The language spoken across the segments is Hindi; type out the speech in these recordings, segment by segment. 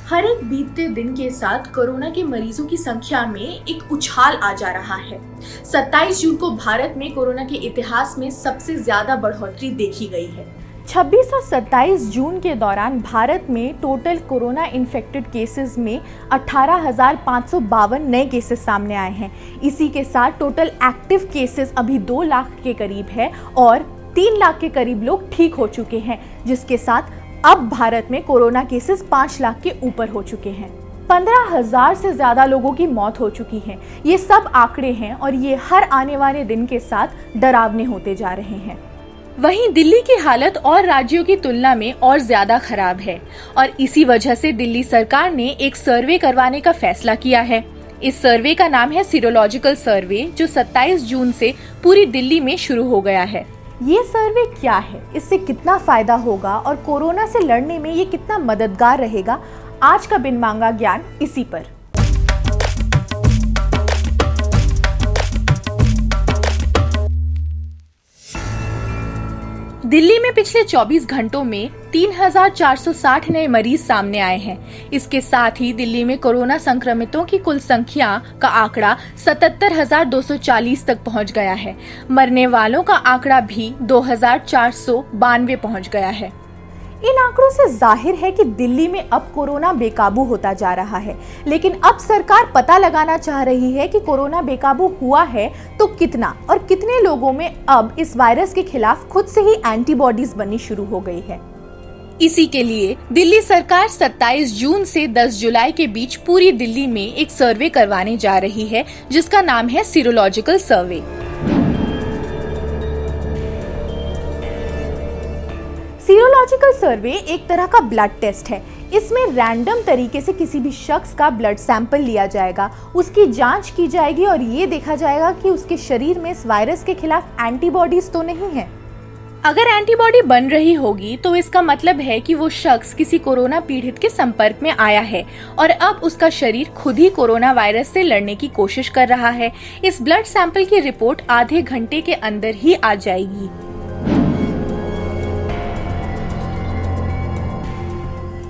हर एक बीतते दिन के साथ कोरोना के मरीजों की संख्या में एक उछाल आ जा रहा है। 27 जून को भारत में कोरोना के इतिहास में सबसे ज्यादा बढ़ोतरी देखी गई है। 26 और 27 जून के दौरान भारत में टोटल कोरोना इन्फेक्टेड केसेस में 18,552 नए केसेस सामने आए हैं। इसी के साथ टोटल एक्टिव केसेस अभी 2 लाख के करीब है और 3 लाख के करीब लोग ठीक हो चुके हैं, जिसके साथ अब भारत में कोरोना केसेस 5 लाख के ऊपर हो चुके हैं। 15,000 से ज्यादा लोगों की मौत हो चुकी है। ये सब आंकड़े हैं और ये हर आने वाले दिन के साथ डरावने होते जा रहे हैं। वहीं दिल्ली की हालत और राज्यों की तुलना में और ज्यादा खराब है और इसी वजह से दिल्ली सरकार ने एक सर्वे करवाने का फैसला किया है। इस सर्वे का नाम है सीरोलॉजिकल सर्वे, जो 27 जून से पूरी दिल्ली में शुरू हो गया है। ये सर्वे क्या है, इससे कितना फायदा होगा और कोरोना से लड़ने में ये कितना मददगार रहेगा, आज का बिन मांगा ज्ञान इसी पर। दिल्ली में पिछले 24 घंटों में 3,460 नए मरीज सामने आए हैं। इसके साथ ही दिल्ली में कोरोना संक्रमितों की कुल संख्या का आंकड़ा 77,240 तक पहुंच गया है। मरने वालों का आंकड़ा भी 2,492 पहुंच गया है। इन आंकड़ों से जाहिर है कि दिल्ली में अब कोरोना बेकाबू होता जा रहा है, लेकिन अब सरकार पता लगाना चाह रही है कि कोरोना बेकाबू हुआ है तो कितना और कितने लोगों में अब इस वायरस के खिलाफ खुद से ही एंटीबॉडीज बननी शुरू हो गई है। इसी के लिए दिल्ली सरकार 27 जून से 10 जुलाई के बीच पूरी दिल्ली में एक सर्वे करवाने जा रही है, जिसका नाम है सीरोलॉजिकल सर्वे। सीरोलॉजिकल सर्वे एक तरह का ब्लड टेस्ट है। इसमें रैंडम तरीके से किसी भी शख्स का ब्लड सैंपल लिया जाएगा, उसकी जांच की जाएगी और ये देखा जाएगा कि उसके शरीर में इस वायरस के खिलाफ एंटीबॉडीज तो नहीं है। अगर एंटीबॉडी बन रही होगी तो इसका मतलब है कि वो शख्स किसी कोरोना पीड़ित के संपर्क में आया है और अब उसका शरीर खुद ही कोरोना वायरस से लड़ने की कोशिश कर रहा है। इस ब्लड सैंपल की रिपोर्ट आधे घंटे के अंदर ही आ जाएगी।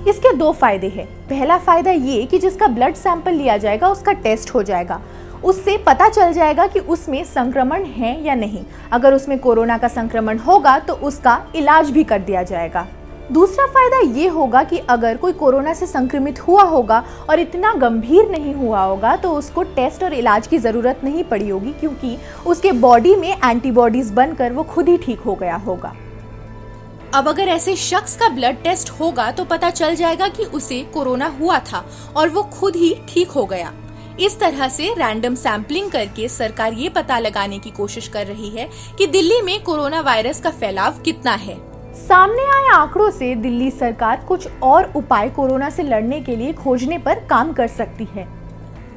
इसके 2 फायदे हैं। पहला फायदा ये कि जिसका ब्लड सैंपल लिया जाएगा उसका टेस्ट हो जाएगा, उससे पता चल जाएगा कि उसमें संक्रमण है या नहीं। अगर उसमें कोरोना का संक्रमण होगा तो उसका इलाज भी कर दिया जाएगा। दूसरा फायदा ये होगा कि अगर कोई कोरोना से संक्रमित हुआ होगा और इतना गंभीर नहीं हुआ होगा तो उसको टेस्ट और इलाज की जरूरत नहीं पड़ी होगी, क्योंकि उसके बॉडी में एंटीबॉडीज बनकर वो खुद ही ठीक हो गया होगा। अब अगर ऐसे शख्स का ब्लड टेस्ट होगा तो पता चल जाएगा कि उसे कोरोना हुआ था और वो खुद ही ठीक हो गया। इस तरह से रैंडम सैंपलिंग करके सरकार ये पता लगाने की कोशिश कर रही है कि दिल्ली में कोरोना वायरस का फैलाव कितना है। सामने आए आंकड़ों से दिल्ली सरकार कुछ और उपाय कोरोना से लड़ने के लिए खोजने पर काम कर सकती है।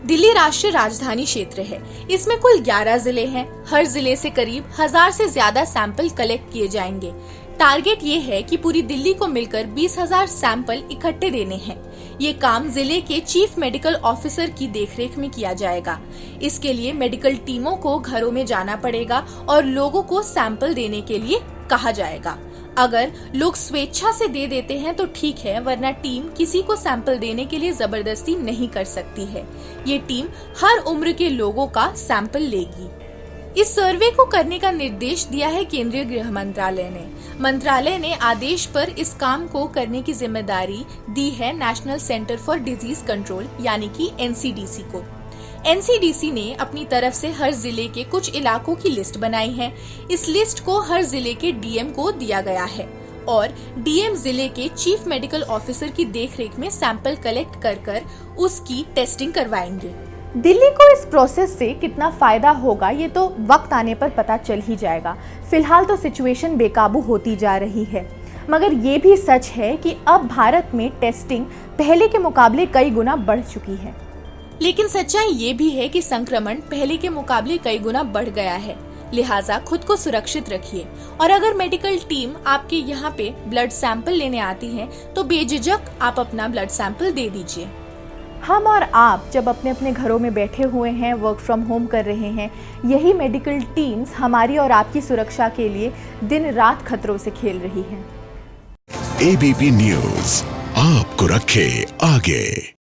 दिल्ली राष्ट्रीय राजधानी क्षेत्र है। इसमें कुल 11 जिले हैं। हर जिले से करीब 1000 से ज्यादा सैंपल कलेक्ट किए जाएंगे। टारगेट ये है कि पूरी दिल्ली को मिलकर 20,000 सैंपल इकट्ठे देने हैं। ये काम जिले के चीफ मेडिकल ऑफिसर की देखरेख में किया जाएगा। इसके लिए मेडिकल टीमों को घरों में जाना पड़ेगा और लोगों को सैंपल देने के लिए कहा जाएगा। अगर लोग स्वेच्छा से दे देते हैं तो ठीक है, वरना टीम किसी को सैंपल देने के लिए जबरदस्ती नहीं कर सकती है। ये टीम हर उम्र के लोगों का सैंपल लेगी। इस सर्वे को करने का निर्देश दिया है केंद्रीय गृह मंत्रालय ने। मंत्रालय ने आदेश पर इस काम को करने की जिम्मेदारी दी है national centre for disease control यानी कि एनसीडीसी को। एनसीडीसी ने अपनी तरफ से हर जिले के कुछ इलाकों की लिस्ट बनाई है। इस लिस्ट को हर जिले के डीएम को दिया गया है और डीएम जिले के चीफ मेडिकल ऑफिसर की देखरेख में सैंपल कलेक्ट कर उसकी टेस्टिंग करवाएंगे। दिल्ली को इस प्रोसेस से कितना फायदा होगा ये तो वक्त आने पर पता चल ही जाएगा। फिलहाल तो सिचुएशन बेकाबू होती जा रही है, मगर ये भी सच है कि अब भारत में टेस्टिंग पहले के मुकाबले कई गुना बढ़ चुकी है। लेकिन सच्चाई ये भी है कि संक्रमण पहले के मुकाबले कई गुना बढ़ गया है। लिहाजा खुद को सुरक्षित रखिए और अगर मेडिकल टीम आपके यहाँ पे ब्लड सैंपल लेने आती है तो बेझिझक आप अपना ब्लड सैंपल दे दीजिए। हम और आप जब अपने अपने घरों में बैठे हुए हैं, वर्क फ्रॉम होम कर रहे हैं, यही मेडिकल टीम्स हमारी और आपकी सुरक्षा के लिए दिन रात खतरों से खेल रही हैं। एबीपी न्यूज़ आप आपको रखे आगे।